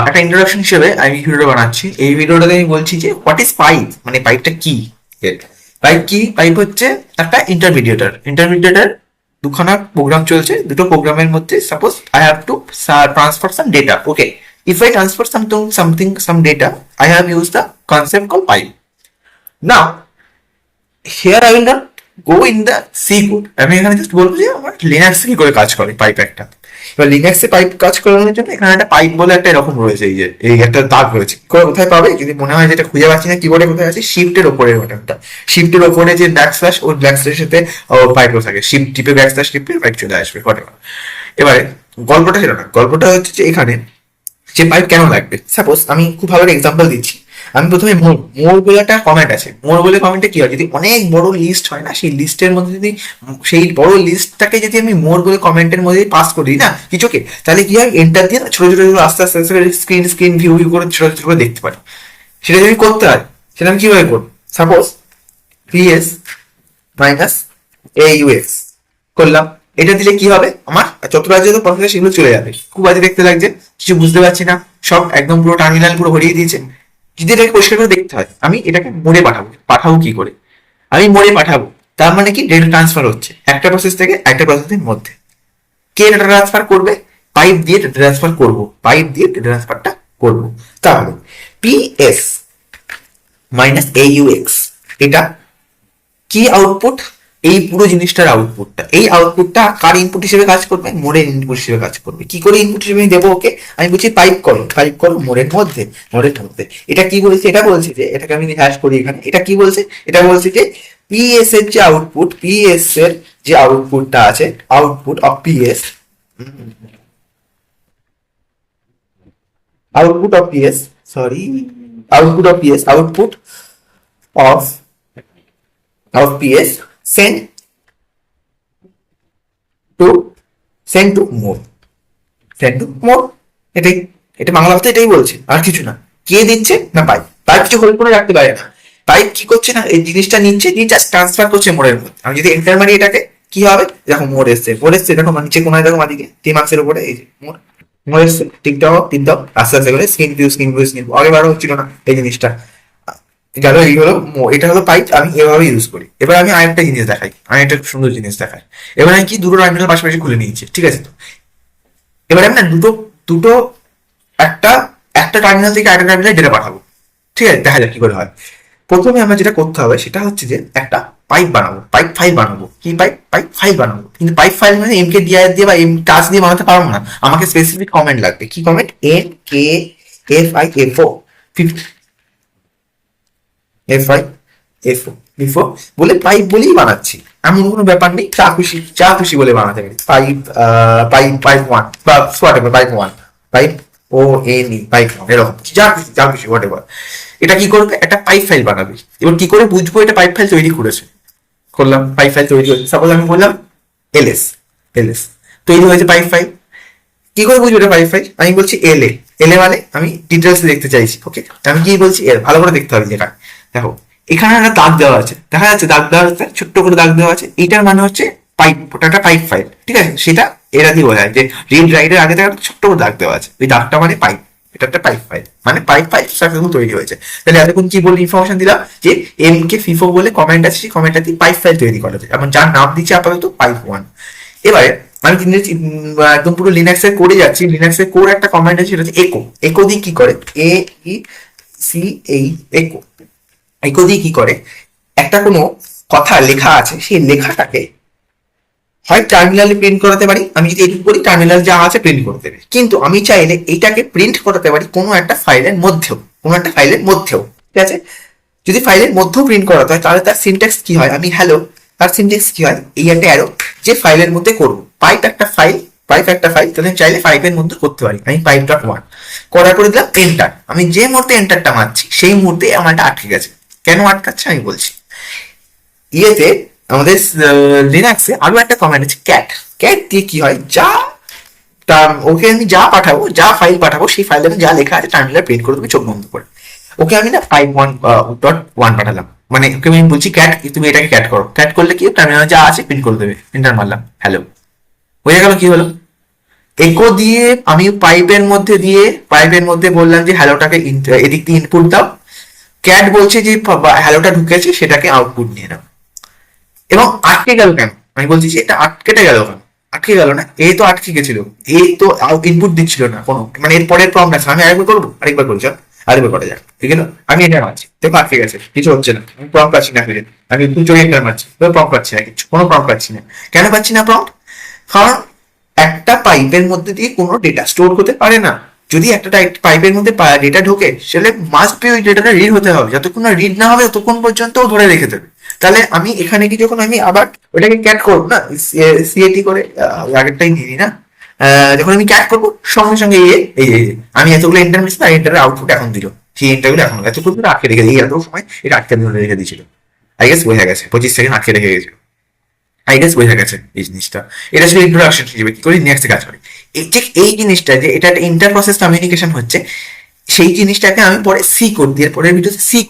একটা ইন্ট্রোডাকশন হিসেবে আমি ভিডিওটা বানাচ্ছি। এই ভিডিওটাতে আমি বলছি যে হোয়াট ইজ পাইপ, মানে পাইপটা কি। পাইপ কি? পাইপ হচ্ছে একটা ইন্টারমিডিয়েটার দুখানা প্রোগ্রাম চলছে, দুটো প্রোগ্রামের মধ্যে suppose I have to transfer some data. Okay, if I transfer some data, I have used the concept called pipe. Now, here I will not go in the C code. আমি এখানে just বলবো যে আমার লিনাক্সে কি করে কাজ করে পাইপ একটা। এবার লিনাক্সে পাইপ কাজ করানোর জন্য এখানে একটা পাইপ বলে একটা এরকম রয়েছে, এই যে এই একটা দাগ রয়েছে। কোথায় পাবে যদি মনে হয় যেটা খুঁজে পাচ্ছি না কিবোর্ডে কোথায় আছে, শিফটের ওপরে ওটা শিফটের ওপরে যে ব্যাক স্ল্যাশ, ওই ব্যাক স্ল্যাশের সাথে পাইপও থাকে, শিফট টিপে ব্যাক স্ল্যাশ টিপে পাইপ চলে আসবে হোয়াটএভার। এবারে গল্পটা সেটা না, গল্পটা হচ্ছে যে এখানে যে পাইপ কেন লাগবে। সাপোজ আমি খুব ভালো একটা এক্সাম্পল দিচ্ছি। আমি প্রথমে মোর বলে একটা কমেন্ট আছে, মোর বলে কমেন্টে কি হয়, যদি অনেক বড় লিস্ট হয় না, সেই লিস্টের মধ্যে যদি সেই বড় লিস্টটাকে যদি আমি মোর বলে কমেন্টের মধ্যে পাস করি না কিছুকে, তাহলে কি হয়, এন্টার দিয়ে ছোট ছোট আস্তে আস্তে আস্তে স্ক্রিন ভিউ করে ছোট ছোট করে দেখতে পারি। সেটা যদি করতে হয়, সেটা আমি কিভাবে করবো? সাপোজ পিএস মাইনাস AUX করলাম, এটা দিলে কি হবে, আমার যত বাজে যত প্রসেস সেগুলো চলে যাবে। খুব বাজে দেখতে লাগছে, কিছু বুঝতে পারছি না, সব একদম পুরো টার্মিনাল পুরো ভরিয়ে দিয়েছে। যদি এটাকে পরিষ্কার করে দেখতে হয়, আমি এটাকে মোড়ে পাঠাবো। পাঠাবো কি করে? আমি মোড়ে পাঠাবো, তার মানে কি ডেটা ট্রান্সফার হচ্ছে একটা প্রসেস থেকে একটা প্রসেসের মধ্যে। কে ডেটা ট্রান্সফার করবে? পাইপ দিয়ে ডেটা ট্রান্সফার করবো, পাইপ দিয়ে ডেটা ট্রান্সফারটা করবো। তাহলে PS মাইনাস AUX, এটা কি আউটপুট? এই পুরো জিনিসটার আউটপুটটা, এই আউটপুটটা কার ইনপুট হিসেবে কাজ করবে? মোডের ইনপুট হিসেবে কাজ করবে। কি করে ইনপুট হিসেবে দেবো ওকে? আমি বলছি পাইপ করো মোডের মধ্যে। এটা কি বলছে? এটা বলছে যে, এটাকে আমি হ্যাশ করি এখানে, এটা কি বলছে? এটা বলছে যে পিএস এর যে আউটপুটটা আছে, output of PS, output of PS sorry output of PS send to more, এটাই, এটা বাংলা ভাষায় এটাই বলছে, আর কিছু না। কে দিচ্ছে না? পাইপ কিছু হোল্ড করে রাখতে পারে না। পাইপ কি করছে না, এই জিনিসটা নিচ্ছে, নিয়ে জাস্ট ট্রান্সফার করছে মোড়ের মধ্যে। আমি যদি এন্টার মারি এটাকে, কি হবে, দেখো মোড় এসছে দেখো, নিচে কোনায় দেখো, মাদিকে 3 মার্কসের উপরে এই যে মোড় এসছে। টিক দাও আস্তে আস্তে করে, স্ক্রিন ভিউ আগে বারো হচ্ছিল না এই জিনিসটা। গেল, এই হলো এটা হলো পাইপ, আমি এভাবে ইউজ করি। এবার আমি আরেকটা জিনিস দেখাই, আমি একটা সুন্দর জিনিস দেখাই। এবার আমি কি দুটো টার্মিনাল পাশাপাশি খুলে নিয়েছি, ঠিক আছে তো। এবার আমি না দুটো দুটো একটা একটা টার্মিনাল থেকে আরেকটা টার্মিনালে ডেটা পাঠাবো, ঠিক আছে। দেখা যাক কি করে হয়। প্রথমে আমরা যেটা করতে হবে সেটা হচ্ছে যে একটা পাইপ ফাইল বানাবো। কি পাইপ ফাইল বানাবো, কিন্তু পাইপ ফাইল মানে এমকে দিয়ে বা এম টাচ দিয়ে বানাতে পারবো না। আমাকে স্পেসিফিক কমেন্ট লাগবে। কি কমেন্ট? NKFIFO, FIFO বলে পাইপ বলেই বানাচ্ছি। এমন কোনো ব্যাপার নেই, যা খুশি বলে বানাতে পারি। পাইপ 1 বা পাইপ 1, পাইপ 1 এরকম যা খুশি হোয়াটএভার। এটা কি করবে? একটা পাইপ ফাইল বানাবে। এবার কি করে বুঝবো এটা পাইপ ফাইল তৈরি করেছে? করলাম পাইপ ফাইল তৈরি হয়েছে, সাপোজ আমি বললাম এলএস তৈরি হয়েছে পাইপ ফাইল। কি করে বুঝবো এটা পাইপ ফাইল? আমি বলছি এলএ মানে আমি ডিটেলস দেখতে চাইছি। ওকে, আমি কি বলছি, এর ভালো করে দেখতে হবে যেটা। দেখো এখানে একটা দাগ দেওয়া আছে, দেখা যাচ্ছে দাগ দেওয়া আছে, ছোট্ট করে দাগ দেওয়া আছে। এইটার মানে হচ্ছে পাইপ, ওটা একটা পাইপ ফাইল, ঠিক আছে। সেটা এরা দিয়ে বোঝায় যে রিড রাইটের আগে থেকে একটা ছোট্ট করে দাগ দেওয়া আছে, ওই দাগটা মানে পাইপ। এটা একটা পাইপ ফাইল, মানে পাইপ ফাইল সাকসেসফুল তৈরি হয়েছে। তাহলে এতক্ষণ কি বলে ইনফরমেশন দিলাম যে এমকে ফিফো বলে কমেন্ট আছে, সেই কমেন্টটা দিয়ে পাইপ ফাইল তৈরি করা যায়, এবং যার নাম দিচ্ছে আপাতত পাইপ 1। এবারে আমি একদম পুরো লিনাক্সের কোডে যাচ্ছি। লিনাক্সের কোড একটা কমান্ড আছে, সেটা হচ্ছে একো দিয়ে কি করে, একো একো দিয়ে কি করে, একটা কোনো কথা লেখা আছে, সেই লেখাটাকে হয় টার্মিনালে প্রিন্ট করাতে পারি। আমি যদি এটুকু করি, টার্মিনাল যা আছে প্রিন্ট করতে দেবে। কিন্তু আমি চাইলে এইটাকে প্রিন্ট করাতে পারি কোনো একটা ফাইলের মধ্যেও, ঠিক আছে। যদি ফাইলের মধ্যেও প্রিন্ট করাতে হয়, তাহলে তার সিনট্যাক্স কি হয়, আমি হ্যালো, তার সিনট্যাক্স কি হয়, এই একটা অ্যারো, যে ফাইলের মধ্যে করবো। পাইপ একটা ফাইল, তাহলে আমি চাইলে পাইপের মধ্যে করতে পারি। আমি পাইপ.1 করার পরে দিলাম এন্টার। আমি যে মুহূর্তে এন্টারটা মারছি, সেই মুহূর্তে আমারটা আটকে গেছে। কেন আটকাচ্ছে আমি বলছি। ইয়েতে আমাদের লিনাক্সে আরো একটা কমান্ড আছে ক্যাট দিয়ে কি হয়, ওকে আমি যা ফাইল পাঠাবো, সেই ফাইলে আমি যা লেখা আছে টার্মিনালে প্রিন্ট করে দেবে চোখ বন্ধ করে। ওকে আমি না পাইপ 1.1 পাঠালাম, মানে ওকে আমি বলছি ক্যাট, তুমি এটাকে ক্যাট করো। ক্যাট করলে কি টার্মিনালে যা আছে প্রিন্ট করে দেবে। এন্টার মারলাম, হ্যালো, হয়ে গেল। কি হলো? একো দিয়ে আমি পাইপের মধ্যে বললাম যে হ্যালোটাকে এদিক দিয়ে ইনপুট দাও, ক্যাট বলছে যে হ্যালোটা ঢুকেছে সেটাকে আউটপুট নিয়ে নাও। এবং আটকে গেল কেন, আমি বলছি যে এটা আটকেটে গেল কেন, আটকে গেল না, এ তো আটকে গেছিল, এ তো ইনপুট দিচ্ছিল না কোনো, মানে এর পরের প্রম্পট আছে, আমি আরেকবার করবো, আরেকবার করি, চল আরেকবার করা যাক, ঠিক আছে? আমি এটা মারছি, দেখো আটকে গেছে, কিছু হচ্ছে না, আমি প্রম্পট পাচ্ছি না ফিরে, আমি দু চোখে একটা মারছি, প্রম্পট পাচ্ছি না, কিছু কোনো প্রম্পট পাচ্ছি না। কেন পাচ্ছি না প্রম্পট? কারণ একটা পাইপের মধ্যে দিয়ে কোনো ডেটা স্টোর হতে পারে না। যদি একটা পাইপের মধ্যে ডেটা ঢোকে, সেটা মাস্ট বি ওই ডেটাটা রিড হতে হবে, যতক্ষণ না রিড না হবে ততক্ষণ পর্যন্ত ও ধরে রেখে দেবে। তাহলে আমি এখানে কি যখন আমি আবার ওটাকে ক্যাট করবো না, সিএটি করে আগেরটাই নিয়ে নিই না, যখন আমি ক্যাট করবো সঙ্গে সঙ্গে এই আমি এতগুলো এন্টার মিস না, এন্টারের আউটপুট এখন দিল, সেই এন্টারগুলো এখন এতটুকু আটকে রেখে দিই, এত সময় এটা আটকে ধরে রেখে দিয়েছিল। আই গেস বোঝা গেছে, 25 সেকেন্ড আটকে রেখে গেছিল। আই গেস বোঝা গেছে এই জিনিসটা। এটা ছিল ইন্ট্রোডাকশন হিসেবে কি করে নেক্সট কাজ করে। ঠিক এই জিনিসটা যে এটা একটা ইন্টার প্রসেস কমিউনিকেশন হচ্ছে, সেই জিনিসটাকে আমি পরে সি কোড দিয়ে পরের ভিডিওতে সি